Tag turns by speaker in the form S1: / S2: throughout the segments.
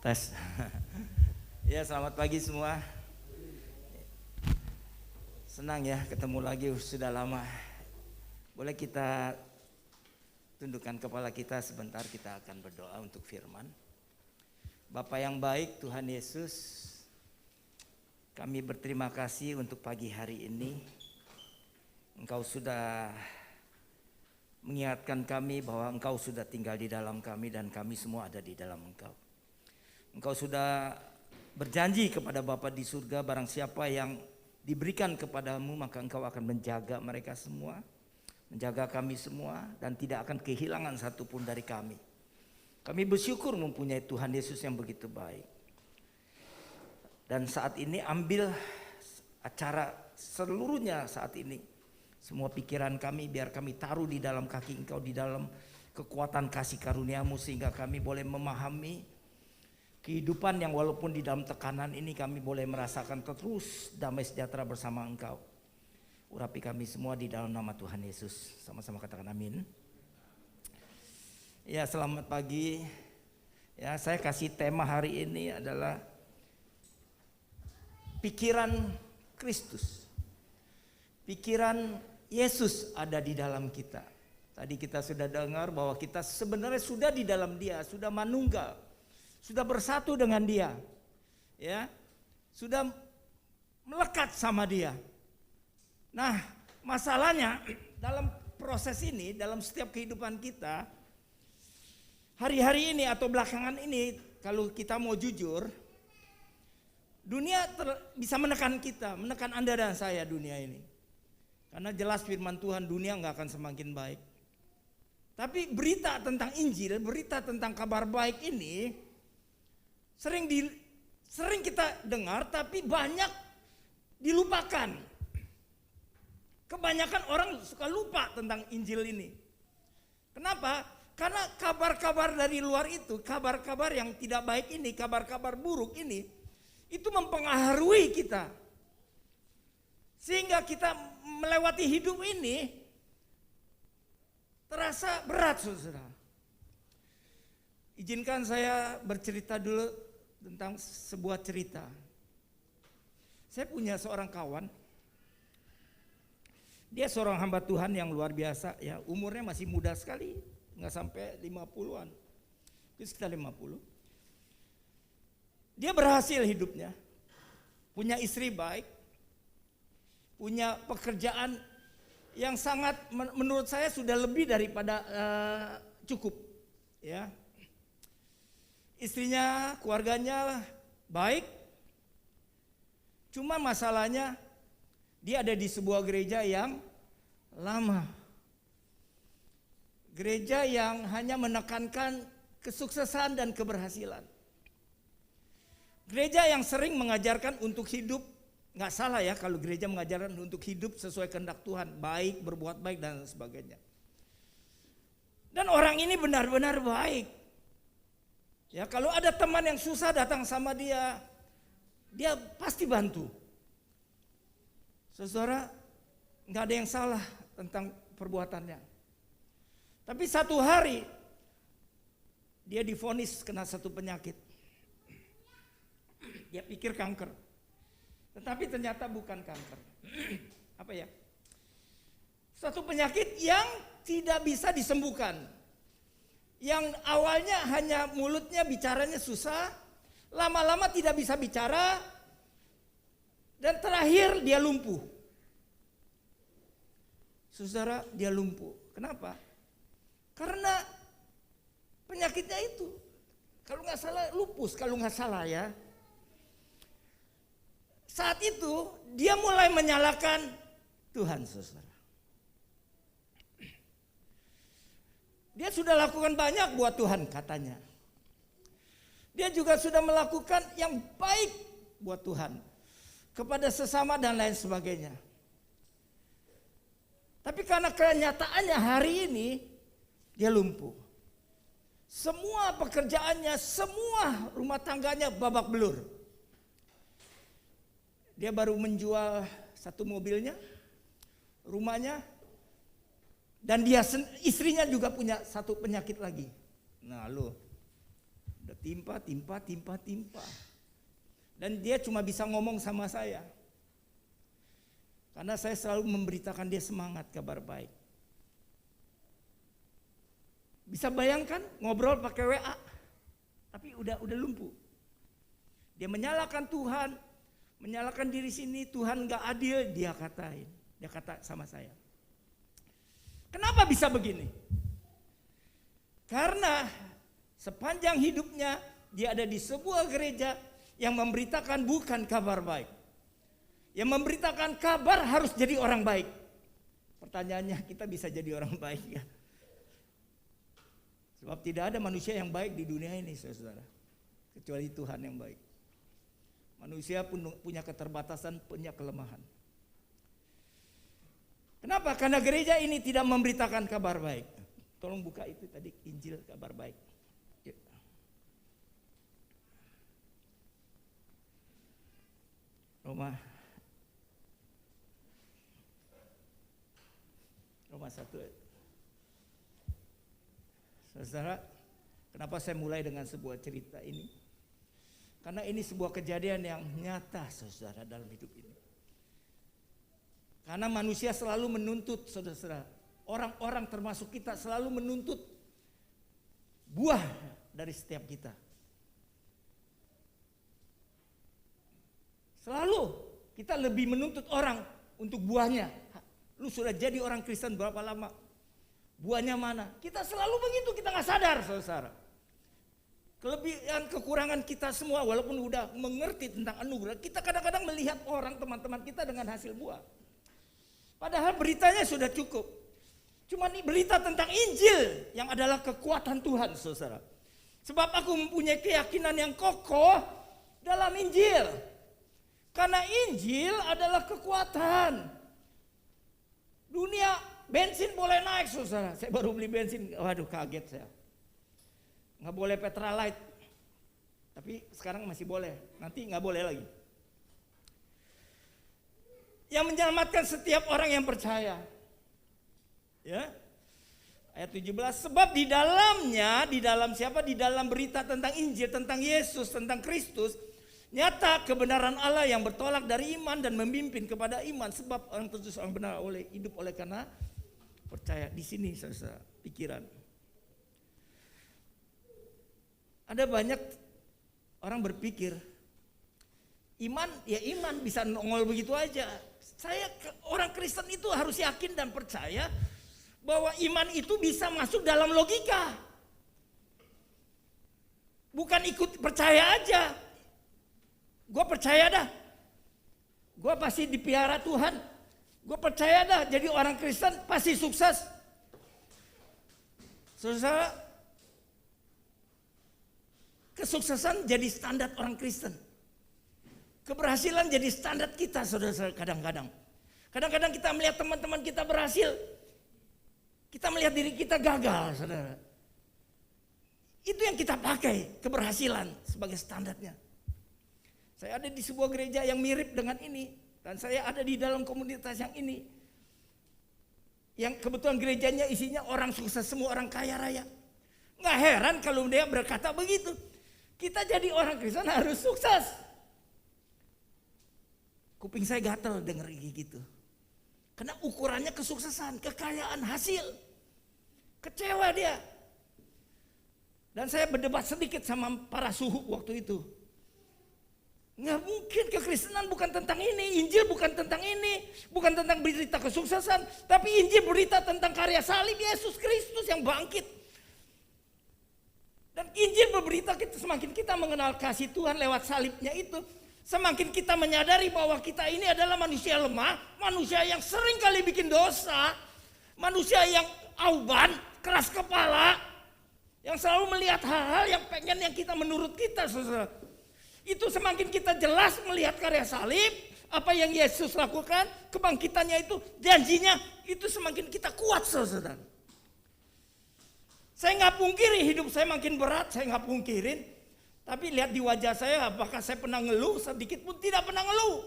S1: Tes. Ya, selamat pagi semua. Senang ya ketemu lagi, sudah lama. Boleh kita tundukkan kepala kita sebentar, kita akan berdoa untuk firman. Bapa yang baik, Tuhan Yesus, kami berterima kasih untuk pagi hari ini. Engkau sudah mengingatkan kami bahwa Engkau sudah tinggal di dalam kami dan kami semua ada di dalam Engkau. Engkau sudah berjanji kepada Bapa di surga, barang siapa yang diberikan kepadamu maka Engkau akan menjaga mereka semua, menjaga kami semua, dan tidak akan kehilangan satupun dari kami. Kami bersyukur mempunyai Tuhan Yesus yang begitu baik. Dan saat ini ambil acara seluruhnya saat ini. Semua pikiran kami biar kami taruh di dalam kaki Engkau, di dalam kekuatan kasih karunia-Mu, sehingga kami boleh memahami kehidupan yang walaupun di dalam tekanan ini kami boleh merasakan terus damai sejahtera bersama Engkau. Urapi kami semua di dalam nama Tuhan Yesus. Sama-sama katakan amin. Ya, selamat pagi. Ya, saya kasih tema hari ini adalah pikiran Kristus. Pikiran Yesus ada di dalam kita. Tadi kita sudah dengar bahwa kita sebenarnya sudah di dalam Dia, sudah manunggal. Sudah bersatu dengan Dia, ya, sudah melekat sama Dia. Nah, masalahnya dalam proses ini, dalam setiap kehidupan kita, hari-hari ini atau belakangan ini, kalau kita mau jujur, dunia bisa menekan kita, menekan Anda dan saya dunia ini. Karena jelas firman Tuhan, dunia nggak akan semakin baik. Tapi berita tentang Injil, berita tentang kabar baik ini sering kita dengar, tapi banyak dilupakan. Kebanyakan orang suka lupa tentang Injil ini. Kenapa? Karena kabar-kabar dari luar itu, kabar-kabar yang tidak baik ini, kabar-kabar buruk ini, itu mempengaruhi kita. Sehingga kita melewati hidup ini terasa berat, saudara. Izinkan saya bercerita dulu tentang sebuah cerita. Saya punya seorang kawan. Dia seorang hamba Tuhan yang luar biasa, ya, umurnya masih muda sekali, nggak sampai 50-an. Itu sekitar 50. Dia berhasil hidupnya. Punya istri baik. Punya pekerjaan yang sangat menurut saya sudah lebih daripada cukup, ya. Istrinya, keluarganya baik. Cuma masalahnya dia ada di sebuah gereja yang lama. Gereja yang hanya menekankan kesuksesan dan keberhasilan. Gereja yang sering mengajarkan untuk hidup, nggak salah ya kalau gereja mengajarkan untuk hidup sesuai kehendak Tuhan, baik, berbuat baik dan sebagainya. Dan orang ini benar-benar baik. Ya, kalau ada teman yang susah datang sama dia, dia pasti bantu. Saudara, nggak ada yang salah tentang perbuatannya. Tapi satu hari dia divonis kena satu penyakit. Dia pikir kanker, tetapi ternyata bukan kanker. Apa ya? Suatu penyakit yang tidak bisa disembuhkan. Yang awalnya hanya mulutnya bicaranya susah, lama-lama tidak bisa bicara, dan terakhir dia lumpuh. Saudara, dia lumpuh. Kenapa? Karena penyakitnya itu. Kalau nggak salah lupus, kalau nggak salah ya. Saat itu dia mulai menyalahkan Tuhan, saudara. Dia sudah lakukan banyak buat Tuhan katanya. Dia juga sudah melakukan yang baik buat Tuhan. Kepada sesama dan lain sebagainya. Tapi karena kenyataannya hari ini dia lumpuh. Semua pekerjaannya, semua rumah tangganya babak belur. Dia baru menjual satu mobilnya, rumahnya, dan istrinya juga punya satu penyakit lagi. Nah, Udah timpa. Dan dia cuma bisa ngomong sama saya. Karena saya selalu memberitakan dia semangat, kabar baik. Bisa bayangkan ngobrol pakai WA, tapi udah lumpuh. Dia menyalahkan Tuhan, menyalahkan diri sini, Tuhan gak adil, dia kata sama saya. Kenapa bisa begini? Karena sepanjang hidupnya dia ada di sebuah gereja yang memberitakan bukan kabar baik. Yang memberitakan kabar harus jadi orang baik. Pertanyaannya, kita bisa jadi orang baik ya? Sebab tidak ada manusia yang baik di dunia ini, saudara. Kecuali Tuhan yang baik. Manusia pun punya keterbatasan, punya kelemahan. Kenapa? Karena gereja ini tidak memberitakan kabar baik. Tolong buka itu tadi, Injil kabar baik. Roma 1. Saudara, kenapa saya mulai dengan sebuah cerita ini? Karena ini sebuah kejadian yang nyata, saudara, dalam hidup ini. Karena manusia selalu menuntut, saudara, orang-orang termasuk kita selalu menuntut buah dari setiap kita. Selalu kita lebih menuntut orang untuk buahnya. Lu sudah jadi orang Kristen berapa lama? Buahnya mana? Kita selalu begitu, kita gak sadar, saudara. Kelebihan kekurangan kita semua, walaupun udah mengerti tentang anugerah, kita kadang-kadang melihat orang, teman-teman kita dengan hasil buah. Padahal beritanya sudah cukup. Cuma ini berita tentang Injil yang adalah kekuatan Tuhan, saudara. Sebab aku mempunyai keyakinan yang kokoh dalam Injil. Karena Injil adalah kekuatan. Dunia bensin boleh naik, saudara. Saya baru beli bensin, waduh kaget saya. Nggak boleh Petralite. Tapi sekarang masih boleh, nanti nggak boleh lagi. Yang menyelamatkan setiap orang yang percaya. Ya. Ayat 17, sebab di dalamnya, di dalam siapa? Di dalam berita tentang Injil, tentang Yesus, tentang Kristus, nyata kebenaran Allah yang bertolak dari iman dan memimpin kepada iman. Sebab orang terus orang benar hidup oleh karena percaya. Di sini saya pikiran. Ada banyak orang berpikir iman ya iman bisa nongol begitu aja. Saya orang Kristen itu harus yakin dan percaya bahwa iman itu bisa masuk dalam logika. Bukan ikut percaya aja. Gue percaya dah. Gue pasti dipelihara Tuhan. Gue percaya dah jadi orang Kristen pasti sukses. Saudara, kesuksesan jadi standar orang Kristen. Keberhasilan jadi standar kita, saudara, kadang-kadang. Kadang-kadang kita melihat teman-teman kita berhasil. Kita melihat diri kita gagal, saudara. Itu yang kita pakai, keberhasilan sebagai standarnya. Saya ada di sebuah gereja yang mirip dengan ini. Dan saya ada di dalam komunitas yang ini. Yang kebetulan gerejanya isinya orang sukses, semua orang kaya raya. Nggak heran kalau dia berkata begitu. Kita jadi orang Kristen harus sukses. Kuping saya gatel denger gitu. Karena ukurannya kesuksesan, kekayaan, hasil. Kecewa dia. Dan saya berdebat sedikit sama para suhu waktu itu. Nggak mungkin kekristenan bukan tentang ini. Injil bukan tentang ini. Bukan tentang berita kesuksesan. Tapi Injil berita tentang karya salib Yesus Kristus yang bangkit. Dan Injil berberita semakin kita mengenal kasih Tuhan lewat salibnya itu. Semakin kita menyadari bahwa kita ini adalah manusia lemah. Manusia yang sering kali bikin dosa. Manusia yang auban, keras kepala. Yang selalu melihat hal-hal yang pengen yang kita menurut kita, saudara. Itu semakin kita jelas melihat karya salib, apa yang Yesus lakukan, kebangkitannya itu, janjinya itu semakin kita kuat, saudara. Saya nggak pungkiri hidup saya makin berat, saya nggak pungkirin. Tapi lihat di wajah saya, apakah saya pernah ngeluh? Sedikit pun tidak pernah ngeluh.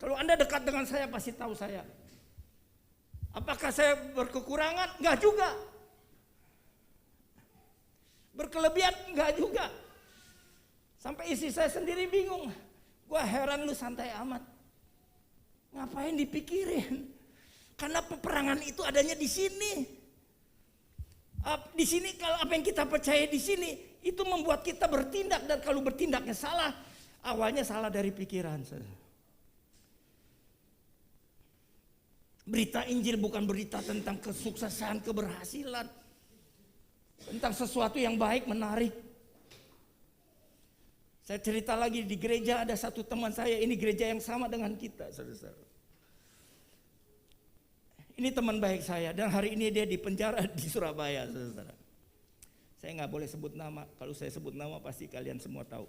S1: Kalau Anda dekat dengan saya pasti tahu saya. Apakah saya berkekurangan? Enggak juga. Berkelebihan? Enggak juga. Sampai istri saya sendiri bingung. Gua heran lu santai amat. Ngapain dipikirin? Karena peperangan itu adanya di sini. Di sini kalau apa yang kita percaya di sini itu membuat kita bertindak, dan kalau bertindaknya salah, awalnya salah dari pikiran. Berita Injil bukan berita tentang kesuksesan, keberhasilan, tentang sesuatu yang baik, menarik. Saya cerita lagi di gereja, ada satu teman saya, ini gereja yang sama dengan kita, saudara-saudara. Ini teman baik saya, dan hari ini dia di penjara di Surabaya, saudara. Saya nggak boleh sebut nama, kalau saya sebut nama pasti kalian semua tahu.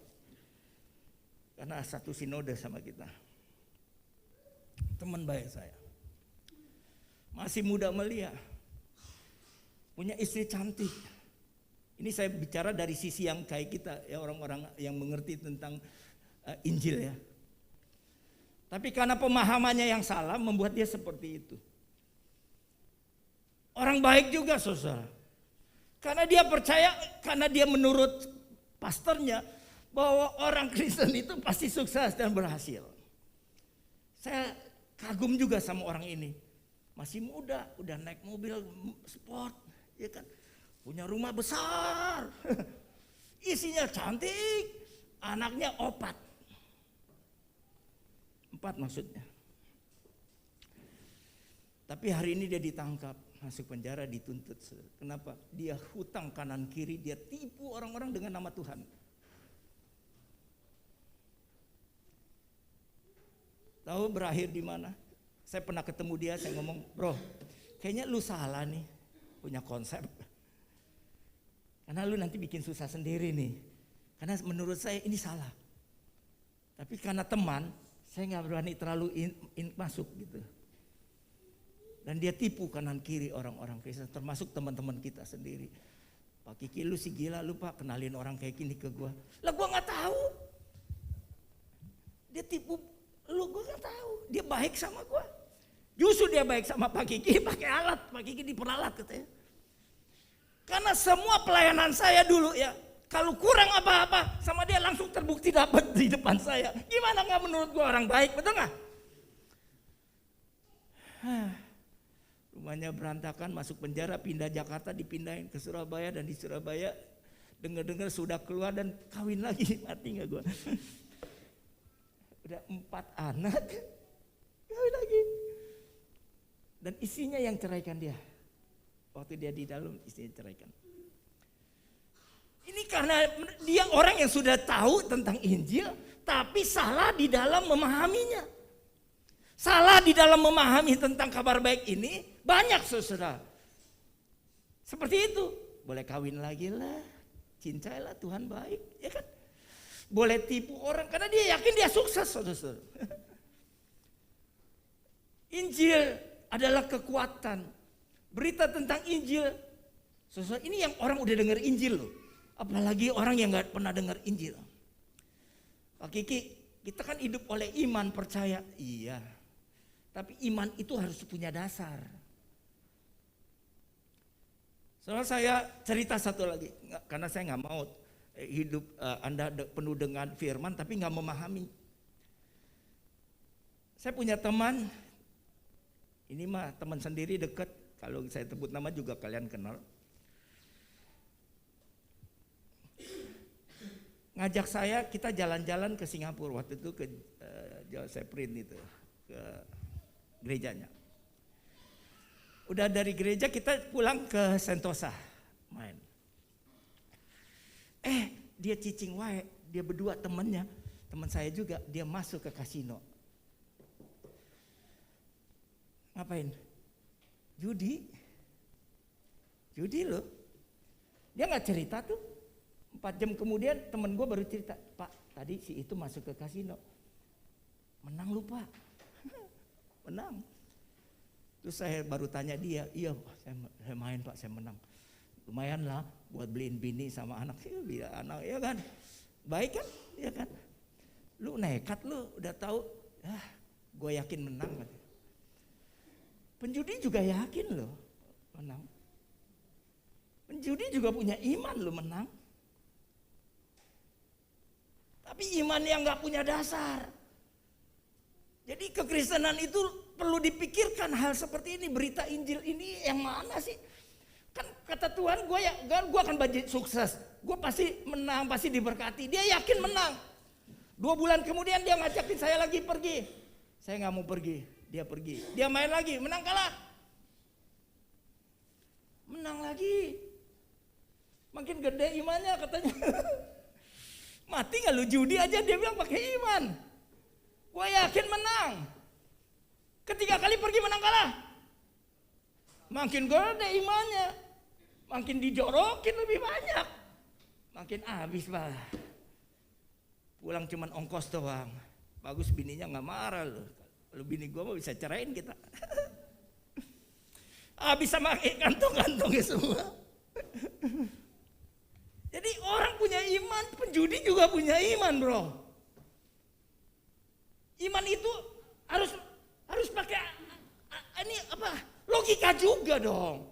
S1: Karena satu sinode sama kita. Teman baik saya. Masih muda melia. Punya istri cantik. Ini saya bicara dari sisi yang kayak kita, ya, orang-orang yang mengerti tentang Injil ya. Tapi karena pemahamannya yang salah membuat dia seperti itu. Orang baik juga, saudara. Karena dia percaya, karena dia menurut pastornya bahwa orang Kristen itu pasti sukses dan berhasil. Saya kagum juga sama orang ini. Masih muda, udah naik mobil sport, ya kan? Punya rumah besar, isinya cantik, anaknya 4 maksudnya. Tapi hari ini dia ditangkap, masuk penjara, dituntut. Kenapa? Dia hutang kanan kiri, dia tipu orang-orang dengan nama Tuhan. Tahu berakhir di mana? Saya pernah ketemu dia, saya ngomong, bro, kayaknya lu salah nih, punya konsep. Karena lu nanti bikin susah sendiri nih. Karena menurut saya ini salah. Tapi karena teman, saya nggak berani terlalu masuk gitu. Dan dia tipu kanan kiri orang-orang Kristen, termasuk teman-teman kita sendiri. Pak Kiki, lu sih gila lu Pak, kenalin orang kayak gini ke gua. Lah gua nggak tahu. Dia tipu lu, gua nggak tahu. Dia baik sama gua. Justru dia baik sama Pak Kiki, pakai alat. Pak Kiki diperalat katanya. Karena semua pelayanan saya dulu ya, kalau kurang apa-apa sama dia langsung terbukti dapat di depan saya. Gimana nggak menurut gua orang baik, betul nggak? Rumahnya berantakan, masuk penjara, pindah Jakarta, dipindahin ke Surabaya, dan di Surabaya dengar-dengar sudah keluar dan kawin lagi. Mati nggak gua? Udah 4 anak, kawin lagi. Dan istrinya yang ceraikan dia. Waktu dia di dalam, istrinya ceraikan. Ini karena dia orang yang sudah tahu tentang Injil, tapi salah di dalam memahaminya. Salah di dalam memahami tentang kabar baik ini, banyak saudara. Seperti itu, boleh kawin lagi lah, cintailah, Tuhan baik, ya kan? Boleh tipu orang karena dia yakin dia sukses, saudara. Injil adalah kekuatan. Berita tentang Injil, saudara, ini yang orang udah dengar Injil loh. Apalagi orang yang gak pernah dengar Injil. Pak Kiki, kita kan hidup oleh iman, percaya. Iya, tapi iman itu harus punya dasar. Soalnya saya cerita satu lagi, karena saya gak mau hidup Anda penuh dengan firman tapi gak memahami. Saya punya teman, ini mah teman sendiri dekat, kalau saya sebut nama juga kalian kenal. Ngajak saya, kita jalan-jalan ke Singapura waktu itu, ke Josephine itu, ke gerejanya. Udah dari gereja kita pulang ke Sentosa main. Dia cicing wae, dia berdua temannya, teman saya juga, dia masuk ke kasino. Ngapain? Judi loh. Dia nggak cerita tuh. 4 jam kemudian temen gue baru cerita, Pak tadi si itu masuk ke kasino, menang lu Pak. Menang. Terus saya baru tanya dia, iya saya main Pak, saya menang. Lumayan lah buat beliin bini sama anak, biar anak ya kan. Baik kan, ya kan. Lu nekat lu, udah tahu, gue yakin menang. Penjudi juga yakin loh menang. Penjudi juga punya iman loh menang. Tapi iman yang gak punya dasar. Jadi kekristenan itu perlu dipikirkan hal seperti ini. Berita Injil ini yang mana sih? Kan kata Tuhan, gue akan bagi sukses. Gue pasti menang, pasti diberkati. Dia yakin menang. 2 bulan kemudian dia ngajakin saya lagi pergi. Saya gak mau pergi, dia pergi. Dia main lagi, menang kalah. Menang lagi. Makin gede imannya katanya. Mati gak lu judi aja, dia bilang pakai iman. Gue yakin menang. Ketiga kali pergi menang kalah. Makin gede imannya. Makin dijorokin lebih banyak. Makin habis bah. Pulang cuman ongkos doang. Bagus bininya gak marah loh. Kalau bini gue mau bisa cerain kita. Habis sama kantong-kantongnya semua. Jadi orang punya iman, penjudi juga punya iman bro. Iman itu harus pakai ini apa? Logika juga dong.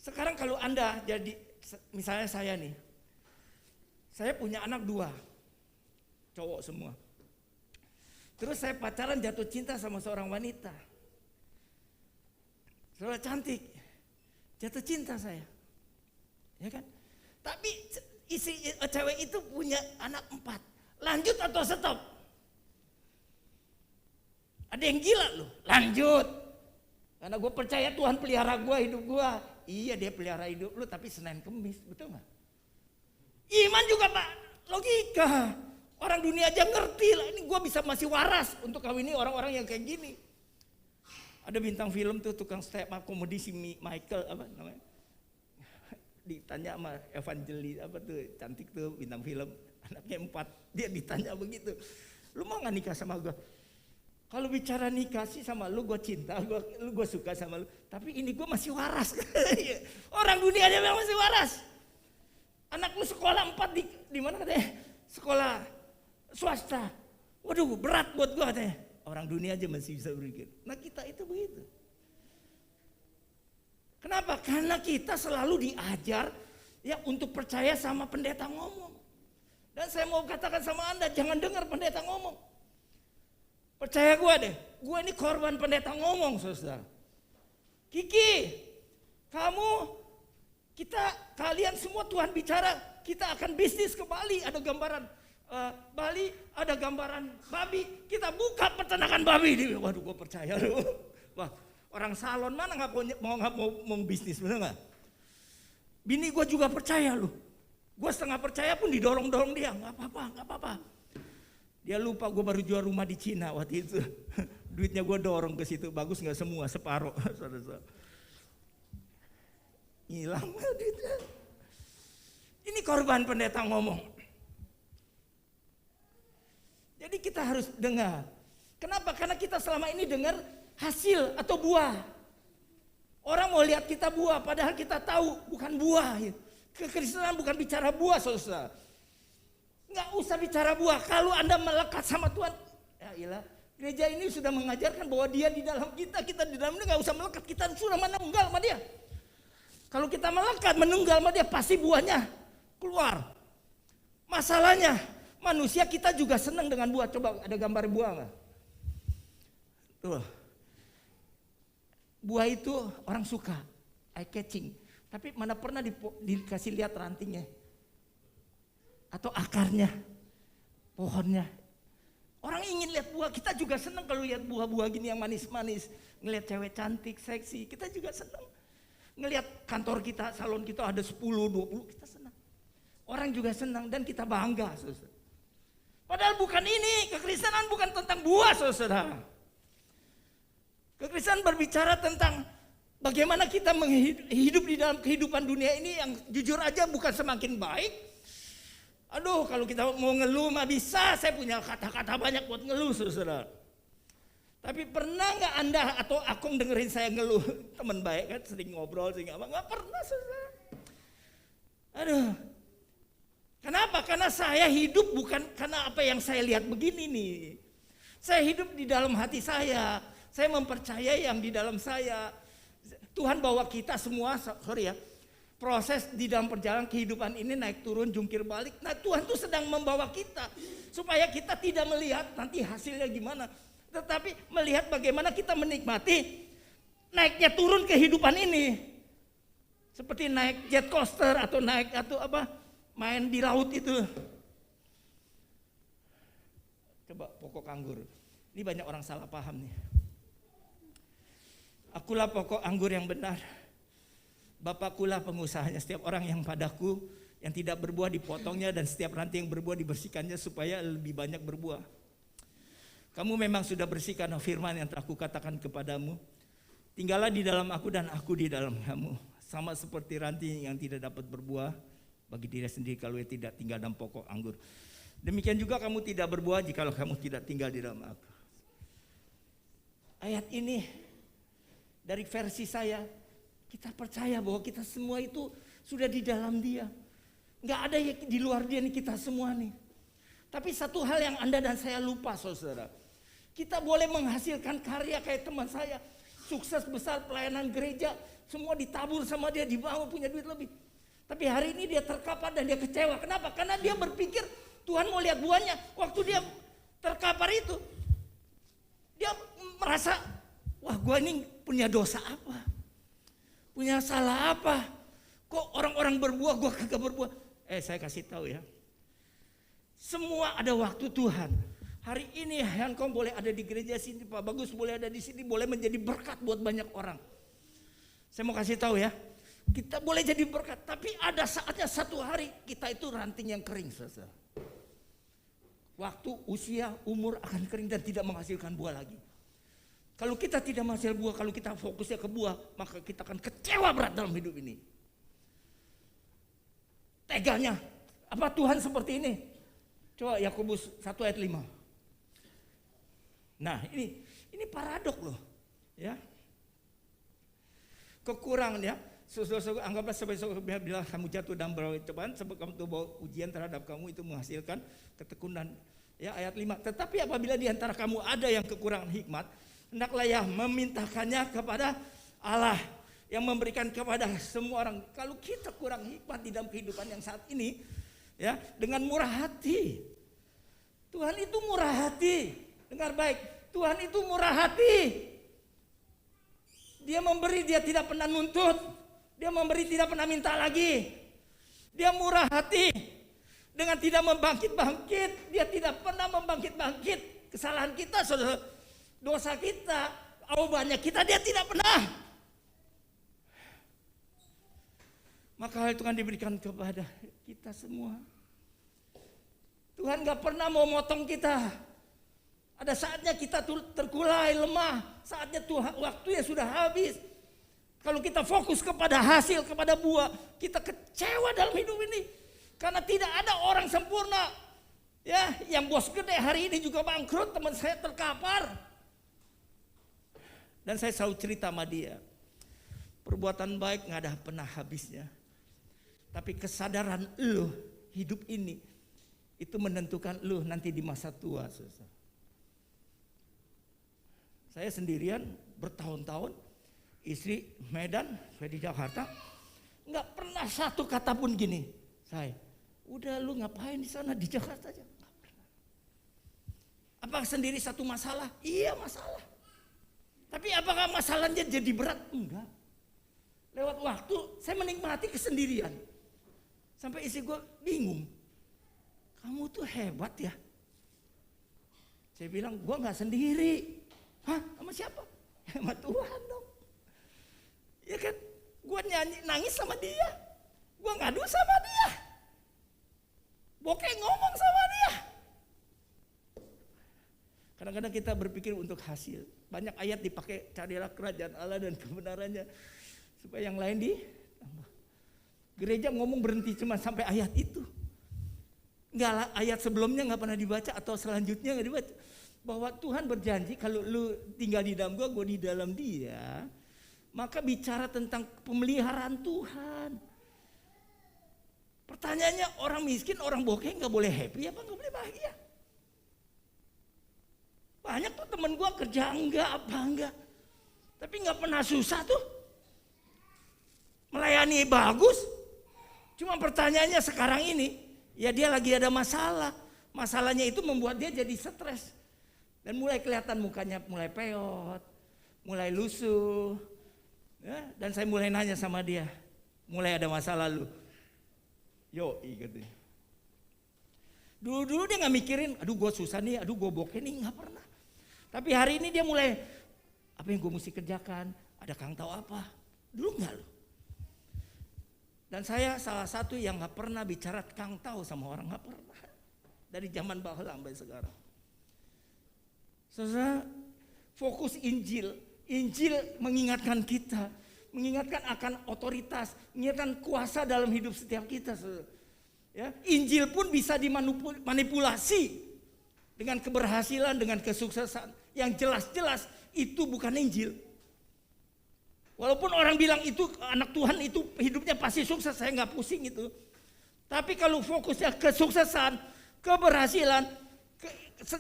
S1: Sekarang kalau Anda jadi, misalnya saya nih. Saya punya anak 2. Cowok semua. Terus saya pacaran jatuh cinta sama seorang wanita. Seorang cantik. Jatuh cinta saya. Ya kan? Tapi cewek itu punya anak 4. Lanjut atau stop? Ada yang gila loh. Lanjut. Karena gue percaya Tuhan pelihara gue, hidup gue. Iya dia pelihara hidup lu tapi Senin Kemis. Betul gak? Iman juga pak. Logika. Orang dunia aja ngerti lah. Ini gue bisa masih waras untuk kawini orang-orang yang kayak gini. Ada bintang film tuh tukang stand up komedi si Michael apa namanya? Ditanya sama Evangelis apa tuh cantik tuh bintang film anaknya 4 dia ditanya begitu, lu mau nggak nikah sama gue? Kalau bicara nikah sih sama lu gue cinta, gue suka sama lu, tapi ini gue masih waras. Orang dunia aja memang masih waras. Anak lu sekolah 4 di mana katanya? Sekolah swasta. Waduh berat buat gue katanya. Orang dunia aja masih bisa berpikir. Nah kita itu begitu. Kenapa? Karena kita selalu diajar ya untuk percaya sama pendeta ngomong. Dan saya mau katakan sama Anda, jangan dengar pendeta ngomong. Percaya gue deh, gue ini korban pendeta ngomong saudara. Kiki, kalian semua Tuhan bicara, kita akan bisnis ke Bali, ada gambaran Bali, ada gambaran babi, kita buka peternakan babi. Waduh gue percaya loh. Wah, orang salon mana nggak mau bisnis, bener nggak? Bini gue juga percaya loh. Gue setengah percaya pun didorong-dorong dia, nggak apa-apa. Dia lupa gue baru jual rumah di Cina waktu itu. Duitnya gue dorong ke situ, bagus nggak semua, separuh. Hilang duitnya. Ini korban pendeta ngomong. Jadi kita harus dengar. Kenapa? Karena kita selama ini dengar hasil atau buah. Orang mau lihat kita buah, padahal kita tahu bukan buah. Kekristenan bukan bicara buah, saudara. Nggak usah bicara buah. Kalau Anda melekat sama Tuhan, ya iyalah, gereja ini sudah mengajarkan bahwa Dia di dalam kita di dalam Dia, nggak usah melekat. Kita sudah menunggal sama Dia. Kalau kita melekat, menunggal sama Dia, pasti buahnya keluar. Masalahnya, manusia kita juga senang dengan buah. Coba ada gambar buah nggak? Tuh. Buah itu orang suka, eye catching. Tapi mana pernah dikasih lihat rantingnya? Atau akarnya, pohonnya. Orang ingin lihat buah, kita juga senang kalau lihat buah-buah gini yang manis-manis. Ngelihat cewek cantik, seksi, kita juga senang. Ngelihat kantor kita, salon kita ada 10, 20, kita senang. Orang juga senang dan kita bangga, saudara. Padahal bukan ini, kekristenan bukan tentang buah, saudara. Kekristenan berbicara tentang bagaimana kita hidup di dalam kehidupan dunia ini yang jujur aja bukan semakin baik. Aduh, kalau kita mau ngeluh mah bisa, saya punya kata-kata banyak buat ngeluh, saudara. Tapi pernah nggak Anda atau Akung dengerin saya ngeluh? Teman baik kan, sering ngobrol, sering apa? Nggak pernah, saudara. Aduh. Kenapa? Karena saya hidup bukan karena apa yang saya lihat begini nih. Saya hidup di dalam hati saya. Saya mempercayai yang di dalam saya. Tuhan bawa kita semua, proses di dalam perjalanan kehidupan ini naik turun jungkir balik. Nah Tuhan tuh sedang membawa kita supaya kita tidak melihat nanti hasilnya gimana, tetapi melihat bagaimana kita menikmati naiknya turun kehidupan ini. Seperti naik jet coaster atau naik main di laut itu. Coba pokok anggur. Ini banyak orang salah paham nih. Akulah pokok anggur yang benar. Bapakkulah pengusahanya. Setiap orang yang padaku yang tidak berbuah dipotongnya, dan setiap ranting yang berbuah dibersihkannya supaya lebih banyak berbuah. Kamu memang sudah bersih karena firman yang telah kukatakan kepadamu. Tinggallah di dalam aku dan aku di dalam kamu. Sama seperti ranting yang tidak dapat berbuah bagi diri sendiri kalau ia tidak tinggal dalam pokok anggur. Demikian juga kamu tidak berbuah jikalau kamu tidak tinggal di dalam aku. Ayat ini dari versi saya, kita percaya bahwa kita semua itu sudah di dalam Dia. Nggak ada yang di luar Dia nih, kita semua nih. Tapi satu hal yang Anda dan saya lupa, saudara. Kita boleh menghasilkan karya kayak teman saya. Sukses besar pelayanan gereja. Semua ditabur sama dia, dibawa punya duit lebih. Tapi hari ini dia terkapar dan dia kecewa. Kenapa? Karena dia berpikir Tuhan mau lihat buahnya. Waktu dia terkapar itu, dia merasa, wah gue ini punya dosa apa? Punya salah apa? Kok orang-orang berbuah, gue kagak berbuah? Saya kasih tahu ya. Semua ada waktu Tuhan. Hari ini Hankom boleh ada di gereja sini, Pak Bagus boleh ada di sini, boleh menjadi berkat buat banyak orang. Saya mau kasih tahu ya, kita boleh jadi berkat, tapi ada saatnya satu hari kita itu ranting yang kering, saudara. Waktu, usia, umur akan kering dan tidak menghasilkan buah lagi. Kalau kita tidak menghasilkan buah, kalau kita fokusnya ke buah, maka kita akan kecewa berat dalam hidup ini. Teganya, apa Tuhan seperti ini? Coba Yakobus 1 ayat 5. Nah ini paradok loh, ya. Kekurangan ya, saudara-saudara anggaplah sebagai saudara bilang kamu jatuh dalam berbagai cobaan sebab kamu tuh bawa ujian terhadap kamu itu menghasilkan ketekunan. Ya ayat 5. Tetapi apabila di antara kamu ada yang kekurangan hikmat, hendaklah ya memintakannya kepada Allah yang memberikan kepada semua orang. Kalau kita kurang hikmat di dalam kehidupan yang saat ini, ya dengan murah hati. Tuhan itu murah hati. Dengar baik, Tuhan itu murah hati. Dia memberi, dia tidak pernah nuntut. Dia memberi, tidak pernah minta lagi. Dia murah hati. Dengan tidak membangkit-bangkit. Dia tidak pernah membangkit-bangkit kesalahan kita, saudara. Dosa kita, aubannya kita, dia tidak pernah. Maka hal itu kan diberikan kepada kita semua. Tuhan gak pernah mau motong kita. Ada saatnya kita terkulai, lemah. Saatnya Tuhan, waktunya sudah habis. Kalau kita fokus kepada hasil, kepada buah, kita kecewa dalam hidup ini. Karena tidak ada orang sempurna. Ya, yang bos gede hari ini juga bangkrut, teman saya terkapar. Dan saya selalu cerita sama dia. Perbuatan baik gak ada pernah habisnya. Tapi kesadaran lu hidup ini, itu menentukan lu nanti di masa tua, susah. Saya sendirian bertahun-tahun, istri Medan, saya di Jakarta, nggak pernah satu kata pun gini, saya, udah lu ngapain di sana di Jakarta aja, nggak pernah. Apakah sendiri satu masalah? Iya masalah. Tapi apakah masalahnya jadi berat? Enggak. Lewat waktu saya menikmati kesendirian, sampai istri gue bingung, kamu tuh hebat ya. Saya bilang gue nggak sendiri. Hah? Sama siapa? Sama Tuhan dong. Ya kan? Gue nangis sama dia. Gue ngadu sama dia. Bokeh ngomong sama dia. Kadang-kadang kita berpikir untuk hasil. Banyak ayat dipakai, carilah kerajaan Allah dan kebenarannya. Supaya yang lain ditambah. Gereja ngomong berhenti cuma sampai ayat itu. Enggak, ayat sebelumnya gak pernah dibaca atau selanjutnya gak dibaca. Bahwa Tuhan berjanji kalau lu tinggal di dalam gue di dalam dia, maka bicara tentang pemeliharaan Tuhan. Pertanyaannya, orang miskin, orang bokeh gak boleh happy apa gak boleh bahagia? Banyak tuh temen gue kerja enggak apa enggak, tapi gak pernah susah tuh. melayani bagus. Cuma pertanyaannya sekarang ini, ya dia lagi ada masalah. Masalahnya itu membuat dia jadi stres. Dan mulai kelihatan mukanya mulai peot, mulai lusuh. Ya, dan saya mulai nanya sama dia, mulai ada masalah lu. Yo, gitu. Dulu dia gak mikirin, aduh gue susah nih, aduh gue bokeh nih, gak pernah. Tapi hari ini dia mulai, apa yang gue mesti kerjakan, ada Kang tahu apa? Dulu enggak loh. Dan saya salah satu yang gak pernah bicara Kang tahu sama orang, gak pernah. Dari zaman bahula sampai sekarang. Saudara, fokus Injil. Injil mengingatkan kita, mengingatkan akan otoritas, mengingatkan kuasa dalam hidup setiap kita. Saudara. Ya, Injil pun bisa dimanipulasi dengan keberhasilan, dengan kesuksesan. Yang jelas-jelas itu bukan Injil. Walaupun orang bilang itu anak Tuhan itu hidupnya pasti sukses, saya nggak pusing itu. Tapi kalau fokusnya kesuksesan, keberhasilan,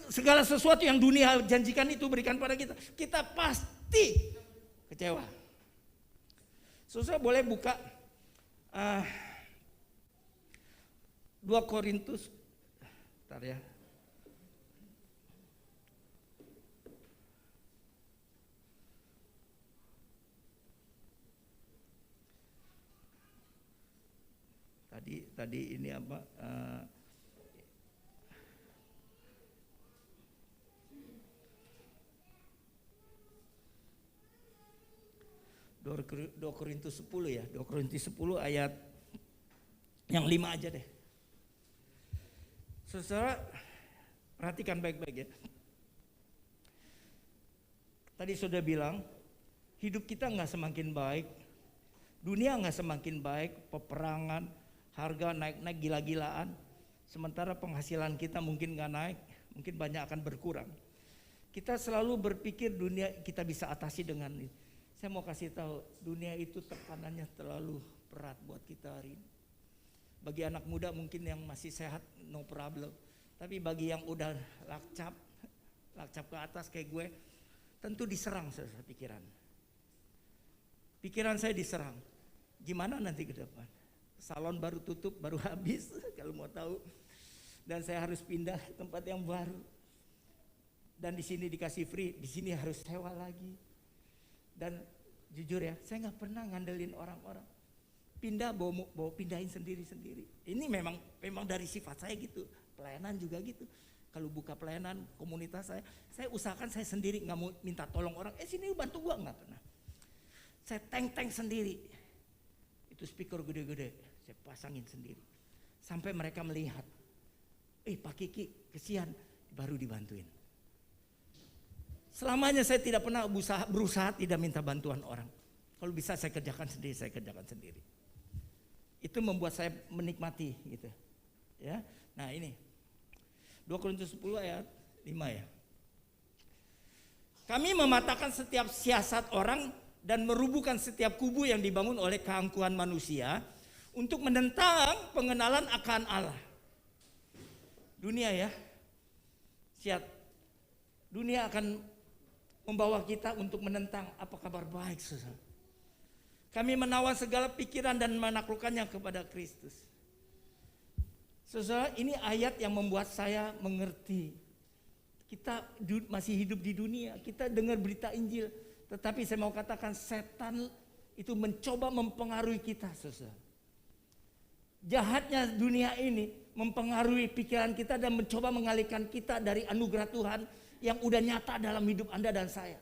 S1: segala sesuatu yang dunia janjikan itu berikan pada kita, kita pasti kecewa. Saudara boleh buka 2 Korintus, bentar ya. Tadi ini apa? 2 Korintus 10 ya, 2 Korintus 10 ayat yang 5 aja deh. Saudara, perhatikan baik-baik ya. Tadi sudah bilang, hidup kita nggak semakin baik, dunia nggak semakin baik, peperangan, harga naik-naik gila-gilaan, sementara penghasilan kita mungkin nggak naik, mungkin banyak akan berkurang. Kita selalu berpikir dunia kita bisa atasi dengan ini. Saya mau kasih tahu, dunia itu tekanannya terlalu berat buat kita hari ini. Bagi anak muda mungkin yang masih sehat, no problem. Tapi bagi yang udah lakcap ke atas kayak gue, tentu diserang pikiran. Pikiran saya diserang. Gimana nanti ke depan? Salon baru tutup, baru habis kalau mau tahu. Dan saya harus pindah ke tempat yang baru. Dan di sini dikasih free, di sini harus sewa lagi. Dan jujur ya, saya nggak pernah ngandelin orang-orang. Pindah bawa pindahin sendiri-sendiri. Ini memang dari sifat saya gitu. Pelayanan juga gitu. Kalau buka pelayanan komunitas saya usahakan saya sendiri, nggak mau minta tolong orang. Sini bantu gua, nggak pernah. Saya tank sendiri. Itu speaker gede-gede, saya pasangin sendiri. Sampai mereka melihat, Pak Kiki kesian, baru dibantuin. Selamanya saya tidak pernah berusaha tidak minta bantuan orang. Kalau bisa saya kerjakan sendiri. Itu membuat saya menikmati gitu. Ya. Nah, ini 2 Korintus 10 ayat 5 ya. Kami mematahkan setiap siasat orang dan merubuhkan setiap kubu yang dibangun oleh keangkuhan manusia untuk menentang pengenalan akan Allah. Dunia ya. Siap. Dunia akan membawa kita untuk menentang apa kabar baik, saudara. Kami menawan segala pikiran dan menaklukkannya kepada Kristus. Saudara, ini ayat yang membuat saya mengerti. Kita masih hidup di dunia, kita dengar berita Injil, tetapi saya mau katakan setan itu mencoba mempengaruhi kita, saudara. Jahatnya dunia ini mempengaruhi pikiran kita dan mencoba mengalihkan kita dari anugerah Tuhan yang udah nyata dalam hidup Anda dan saya.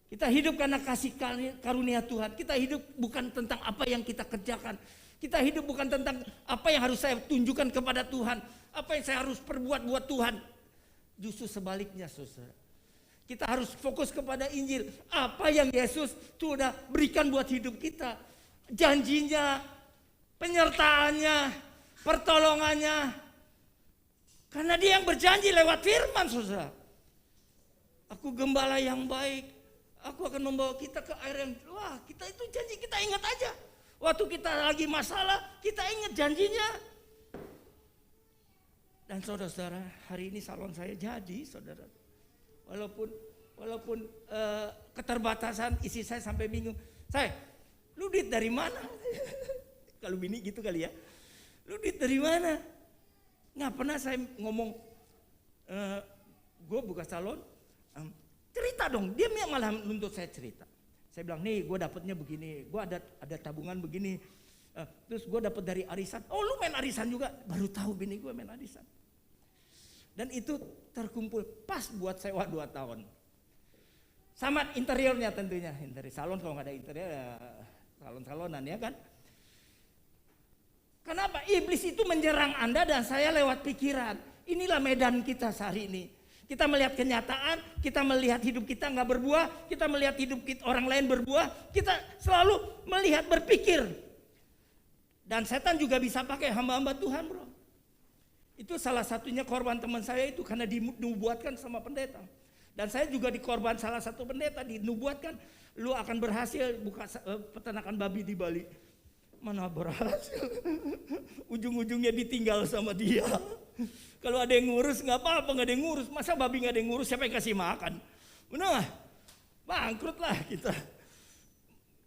S1: Kita hidup karena kasih karunia Tuhan. Kita hidup bukan tentang apa yang kita kerjakan. Kita hidup bukan tentang apa yang harus saya tunjukkan kepada Tuhan. Apa yang saya harus perbuat buat Tuhan. Justru sebaliknya, saudara. Kita harus fokus kepada Injil. Apa yang Yesus sudah berikan buat hidup kita. Janjinya, penyertaannya, pertolongannya. Karena dia yang berjanji lewat firman, saudara. Aku gembala yang baik. Aku akan membawa kita ke air yang, wah kita itu janji, kita ingat aja. Waktu kita lagi masalah, kita ingat janjinya. Dan saudara-saudara, hari ini salon saya jadi, saudara. Walaupun keterbatasan, isi saya sampai bingung. Saya, Lu duit dari mana? Kalau bini gitu kali ya. Lu duit dari mana? Nggak pernah saya ngomong, gue buka salon, cerita dong. Dia malah nuntut saya cerita. Saya bilang, nih gue dapetnya begini, gue ada tabungan begini. Terus gue dapet dari arisan. Oh lu main arisan juga? Baru tahu bini gue main arisan. Dan itu terkumpul pas buat sewa 2 tahun. Sama interiornya tentunya. Interior salon kalau nggak ada interior ya salon-salonan ya kan. Kenapa? Iblis itu menyerang Anda dan saya lewat pikiran. Inilah medan kita sehari ini. Kita melihat kenyataan, kita melihat hidup kita nggak berbuah, kita melihat hidup orang lain berbuah, kita selalu melihat berpikir. Dan setan juga bisa pakai hamba-hamba Tuhan, bro. Itu salah satunya korban teman saya itu karena dinubuatkan sama pendeta. Dan saya juga dikorban salah satu pendeta, dinubuatkan lu akan berhasil buka peternakan babi di Bali. Mana berhasil? Ujung-ujungnya ditinggal sama dia. Kalau ada yang ngurus nggak apa-apa, nggak ada yang ngurus. Masa babi nggak ada yang ngurus, siapa yang kasih makan? Benar, bangkrut lah kita.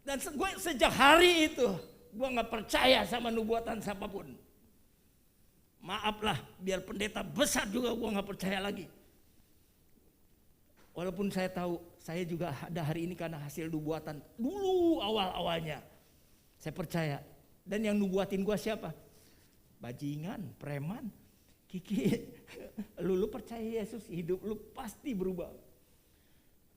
S1: Dan gue sejak hari itu gue nggak percaya sama nubuatan siapapun. Maaflah, biar pendeta besar juga gue nggak percaya lagi. Walaupun saya tahu saya juga ada hari ini karena hasil nubuatan dulu awal-awalnya. Saya percaya. Dan yang nubuatin gue siapa? Bajingan, preman, Kiki. Lu percaya Yesus, hidup lu pasti berubah.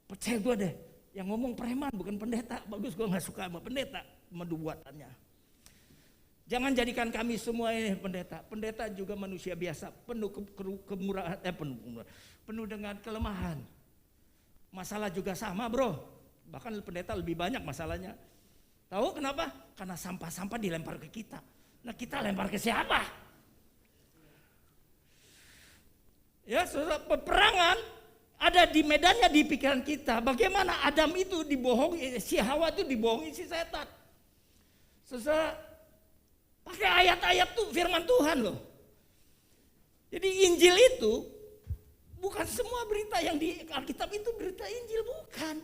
S1: Percaya gue deh. Yang ngomong preman bukan pendeta. Bagus, gue gak suka sama pendeta, sama nubuatannya. Jangan jadikan kami semua ini pendeta. Pendeta juga manusia biasa, penuh kemurahan, penuh dengan kelemahan. Masalah juga sama, bro. Bahkan pendeta lebih banyak masalahnya. Tahu kenapa? Karena sampah-sampah dilempar ke kita. Nah, kita lempar ke siapa? Ya, saudara, peperangan ada di medannya di pikiran kita. Bagaimana Adam itu dibohongi, si Hawa itu dibohongi si setan. Saudara, pakai ayat-ayat tuh firman Tuhan loh. Jadi Injil itu bukan semua berita yang di Alkitab itu berita Injil, bukan.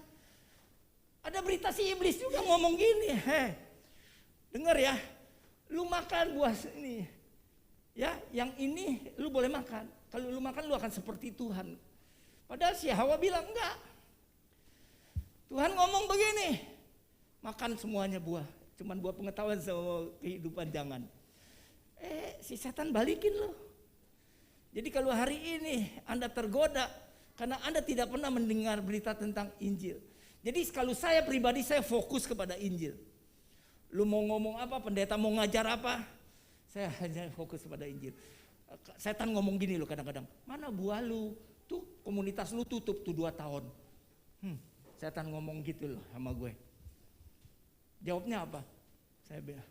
S1: Ada berita si iblis juga ngomong gini, dengar ya, lu makan buah ini, ya, yang ini lu boleh makan. Kalau lu makan lu akan seperti Tuhan. Padahal si Hawa bilang enggak. Tuhan ngomong begini, makan semuanya buah, cuman buah pengetahuan sama kehidupan jangan. Si setan balikin lu. Jadi kalau hari ini Anda tergoda karena Anda tidak pernah mendengar berita tentang Injil. Jadi kalau saya pribadi saya fokus kepada Injil. Lu mau ngomong apa, pendeta mau ngajar apa, saya hanya fokus kepada Injil. Setan ngomong gini loh kadang-kadang, mana buah lu, tuh komunitas lu tutup tuh 2 tahun. Setan ngomong gitu loh sama gue. Jawabnya apa? Saya bilang,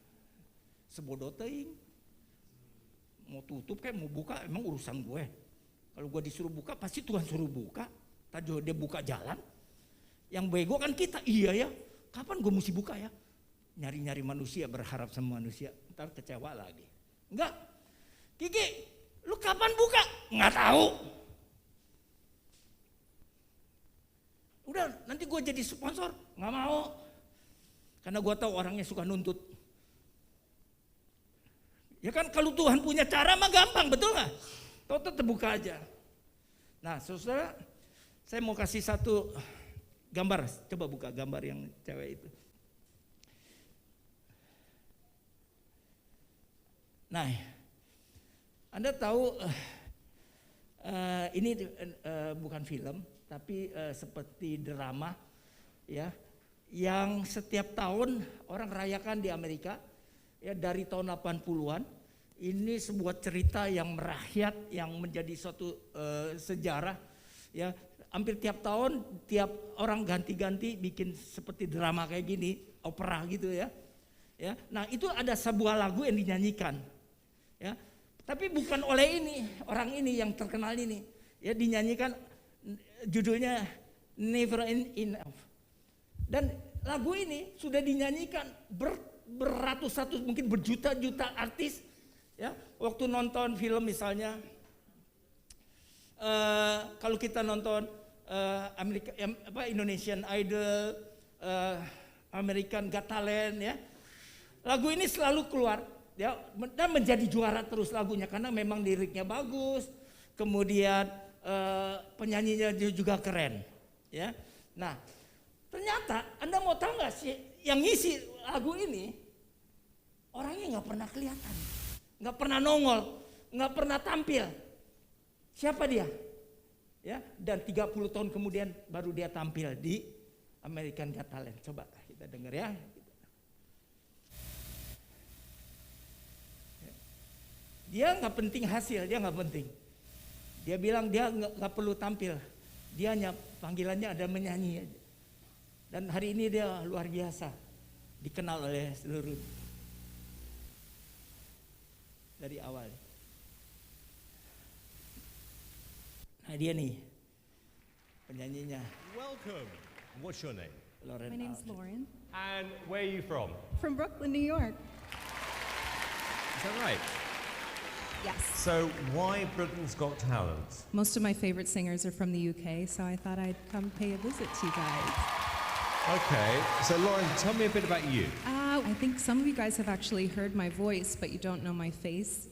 S1: sebodoh teing. Mau tutup kayak mau buka emang urusan gue. Kalau gue disuruh buka pasti Tuhan suruh buka. Tadi dia buka jalan. Yang bego kan kita, iya ya. Kapan gue mesti buka ya? Nyari-nyari manusia, berharap sama manusia. Ntar kecewa lagi. Enggak. Kiki, lu kapan buka? Nggak tahu. Udah, nanti gue jadi sponsor. Nggak mau. Karena gue tahu orangnya suka nuntut. Ya kan kalau Tuhan punya cara mah gampang, betul nggak? Toto terbuka aja. Nah, saudara, saya mau kasih satu gambar. Coba buka gambar yang cewek itu. Nah, Anda tahu ini bukan film, tapi seperti drama, ya, yang setiap tahun orang rayakan di Amerika. Ya, dari tahun 80-an, ini sebuah cerita yang merakyat, yang menjadi suatu sejarah. Ya, hampir tiap tahun, tiap orang ganti-ganti bikin seperti drama kayak gini, opera gitu ya. Ya, nah itu ada sebuah lagu yang dinyanyikan. Ya, tapi bukan oleh ini, orang ini yang terkenal ini. Ya, dinyanyikan judulnya Never Enough. Dan lagu ini sudah dinyanyikan beratus-ratus, mungkin berjuta-juta artis, ya. Waktu nonton film misalnya, kalau kita nonton Indonesian Idol, American Got Talent ya. Lagu ini selalu keluar ya, dan menjadi juara terus lagunya karena memang liriknya bagus, kemudian penyanyinya juga keren ya. Nah, ternyata Anda mau tahu nggak sih yang ngisi lagu ini orangnya nggak pernah kelihatan, nggak pernah nongol, nggak pernah tampil. Siapa dia? Ya, dan 30 tahun kemudian baru dia tampil di American Got Talent. Coba kita dengar ya. Dia nggak penting hasil, dia nggak penting. Dia bilang dia nggak perlu tampil, dia hanya panggilannya ada menyanyi aja. Dan hari ini dia luar biasa, dikenal oleh seluruh dari awal. Nah dia nih penyanyinya.
S2: Welcome. What's your name?
S1: Lauren.
S3: My name's Lauren.
S2: And where are you from?
S3: From Brooklyn, New York.
S2: Is that right?
S3: Yes.
S2: So why Britain's Got Talent?
S3: Most of my favorite singers are from the UK, so I thought I'd come pay a visit to you guys.
S2: Okay, so Lauren, tell me a bit about you.
S3: I think some of you guys have actually heard my voice, but you don't know my face.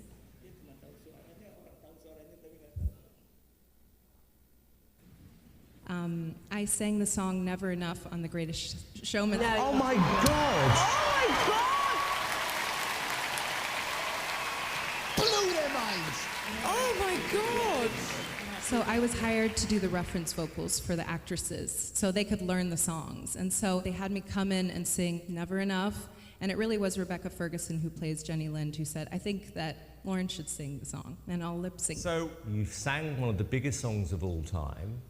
S3: I sang the song Never Enough on The Greatest Showman.
S2: Oh my God!
S4: Blew their minds.
S2: Oh my God!
S3: So I was hired to do the reference vocals for the actresses so they could learn the songs. And so they had me come in and sing Never Enough. And it really was Rebecca Ferguson, who plays Jenny Lind, who said, I think that Lauren should sing the song, and I'll lip sync.
S2: So you've sang one of the biggest songs of all time.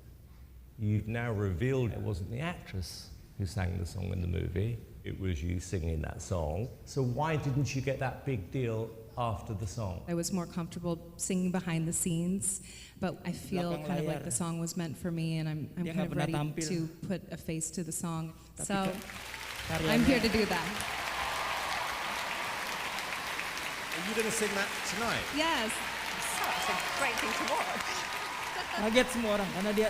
S2: You've now revealed it wasn't the actress who sang the song in the movie. It was you singing that song. So why didn't you get that big deal after the song?
S3: I was more comfortable singing behind the scenes, but I feel
S1: Belakang
S3: kind of
S1: layar.
S3: like the song was meant for me, and I'm
S1: Dia
S3: kind
S1: nggak
S3: of
S1: pernah
S3: ready
S1: tampil.
S3: to put a face to the song.
S1: Tapi
S3: So
S1: karyanya-
S3: I'm here to do that.
S2: Are you going to sing that tonight?
S3: Yes.
S5: Such a great thing to watch.
S1: Kaget semua orang karena dia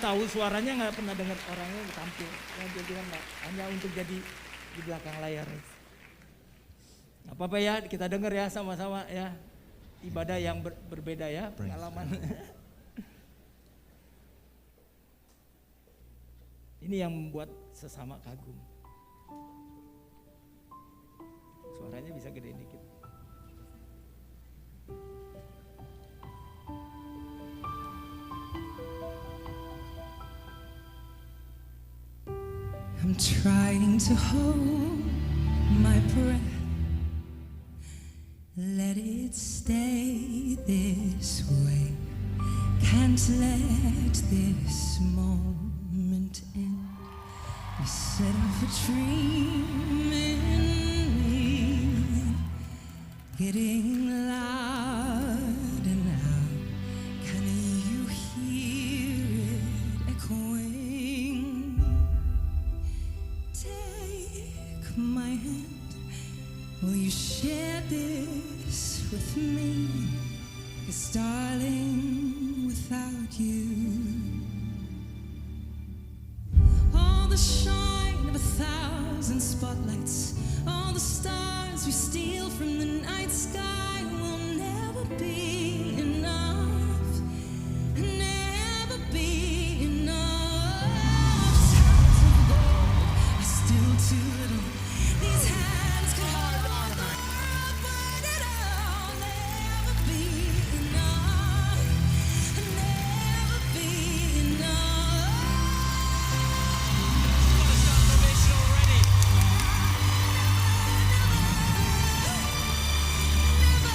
S1: tahu suaranya nggak pernah dengar orangnya tampil. Yang dia bilang nggak, hanya untuk jadi di belakang layar. Nggak apa-apa ya, kita dengar ya sama-sama ya. Ibadah yang berbeda ya, pengalaman. Ini yang membuat sesama kagum. Suaranya bisa gede dikit.
S3: I'm trying to hold my breath. Let it stay this way. Can't let this moment end. You set off a dream in me, getting louder now. Can you hear it echoing? Take my hand. Will you share this with me? 'Cause darling, without you, all the shine of 1,000 spotlights, all the stars we steal from the night sky will never be enough. Never be enough. Times of gold are still too little. These hands could hold the world, but it'll never be enough. Never be enough. Never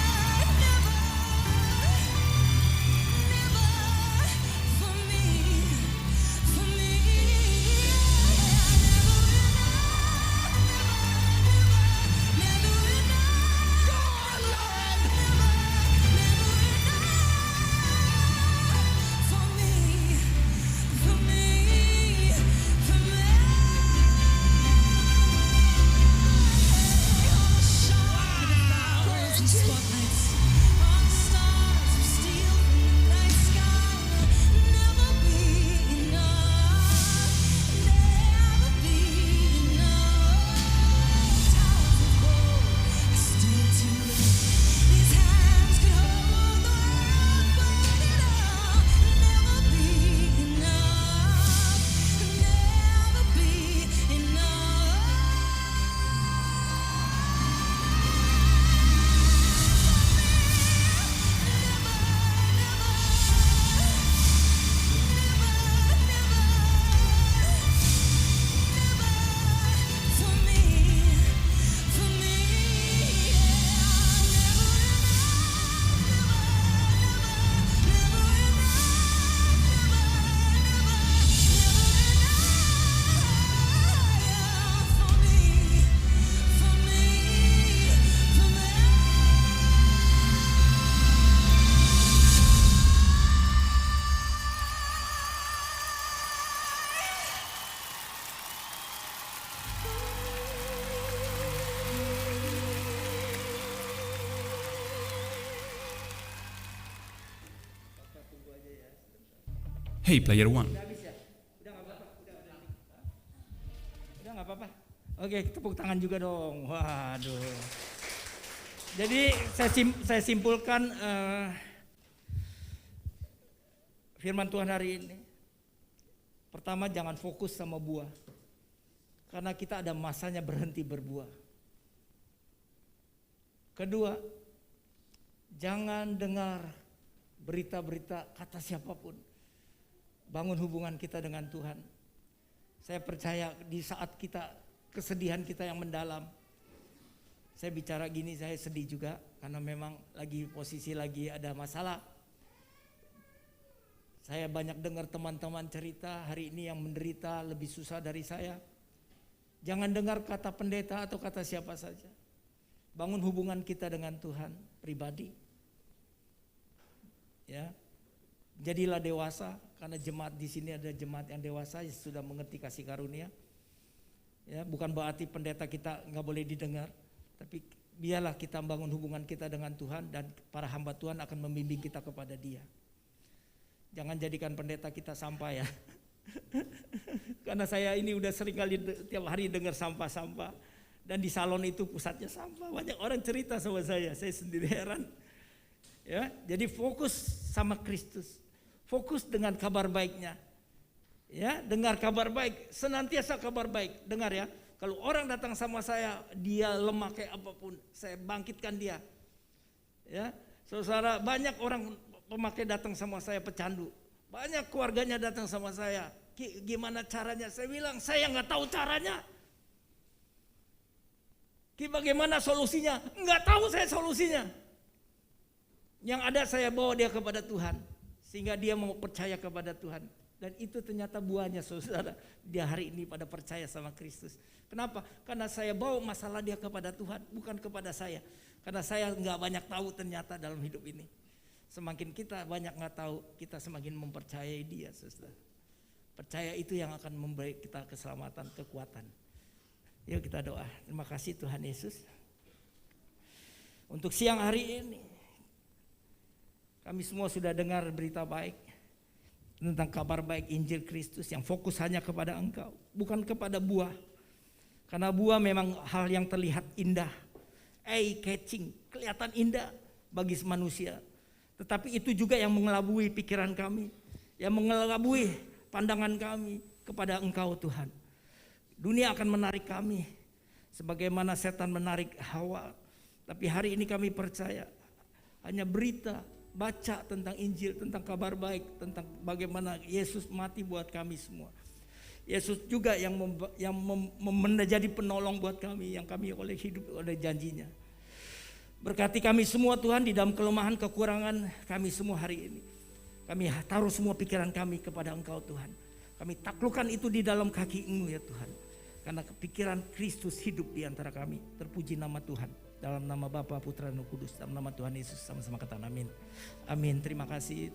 S6: Hey Player One.
S1: Udah nggak apa-apa. Oke, tepuk tangan juga dong. Waduh. Jadi saya simpulkan firman Tuhan hari ini. Pertama, jangan fokus sama buah. Karena kita ada masanya berhenti berbuah. Kedua, jangan dengar berita-berita kata siapapun. Bangun hubungan kita dengan Tuhan. Saya percaya di saat kesedihan kita yang mendalam. Saya bicara gini, saya sedih juga karena memang posisi lagi ada masalah. Saya banyak dengar teman-teman cerita hari ini yang menderita lebih susah dari saya. Jangan dengar kata pendeta atau kata siapa saja. Bangun hubungan kita dengan Tuhan pribadi. Ya. Jadilah dewasa, karena jemaat di sini ada jemaat yang dewasa yang sudah mengerti kasih karunia. Ya, bukan berarti pendeta kita nggak boleh didengar, tapi biarlah kita bangun hubungan kita dengan Tuhan dan para hamba Tuhan akan membimbing kita kepada Dia. Jangan jadikan pendeta kita sampah ya. Karena saya ini udah sering kali tiap hari dengar sampah-sampah, dan di salon itu pusatnya sampah. Banyak orang cerita sama saya sendiri heran. Ya, jadi fokus sama Kristus. Fokus dengan kabar baiknya. Ya, dengar kabar baik, senantiasa kabar baik. Dengar ya, kalau orang datang sama saya, dia lemah kayak apapun, saya bangkitkan dia. Ya, saudara, banyak orang pemakai datang sama saya pecandu. Banyak keluarganya datang sama saya. Gimana caranya? Saya bilang, saya nggak tahu caranya. Bagaimana solusinya? Nggak tahu saya solusinya. Yang ada saya bawa dia kepada Tuhan. Sehingga dia mau percaya kepada Tuhan. Dan itu ternyata buahnya saudara. Dia hari ini pada percaya sama Kristus. Kenapa? Karena saya bawa masalah dia kepada Tuhan. Bukan kepada saya. Karena saya nggak banyak tahu ternyata dalam hidup ini. Semakin kita banyak nggak tahu, kita semakin mempercayai dia saudara. Percaya itu yang akan memberi kita keselamatan, kekuatan. Yuk kita doa. Terima kasih Tuhan Yesus. Untuk siang hari ini. Kami semua sudah dengar berita baik tentang kabar baik Injil Kristus yang fokus hanya kepada Engkau, bukan kepada buah. Karena buah memang hal yang terlihat indah, eye-catching, kelihatan indah bagi manusia. Tetapi itu juga yang mengelabui pikiran kami, yang mengelabui pandangan kami kepada Engkau Tuhan. Dunia akan menarik kami sebagaimana setan menarik Hawa. Tapi hari ini kami percaya hanya berita, baca tentang Injil, tentang kabar baik, tentang bagaimana Yesus mati buat kami semua. Yesus juga yang menjadi penolong buat kami, yang kami oleh hidup oleh janjinya. Berkati kami semua Tuhan di dalam kelemahan, kekurangan kami semua hari ini. Kami taruh semua pikiran kami kepada Engkau Tuhan. Kami taklukkan itu di dalam kaki-Mu ya Tuhan. Karena pikiran Kristus hidup di antara kami. Terpuji nama Tuhan. Dalam nama Bapa, Putra, dan Roh Kudus. Dalam nama Tuhan Yesus sama-sama katakan amin. Amin. Terima kasih.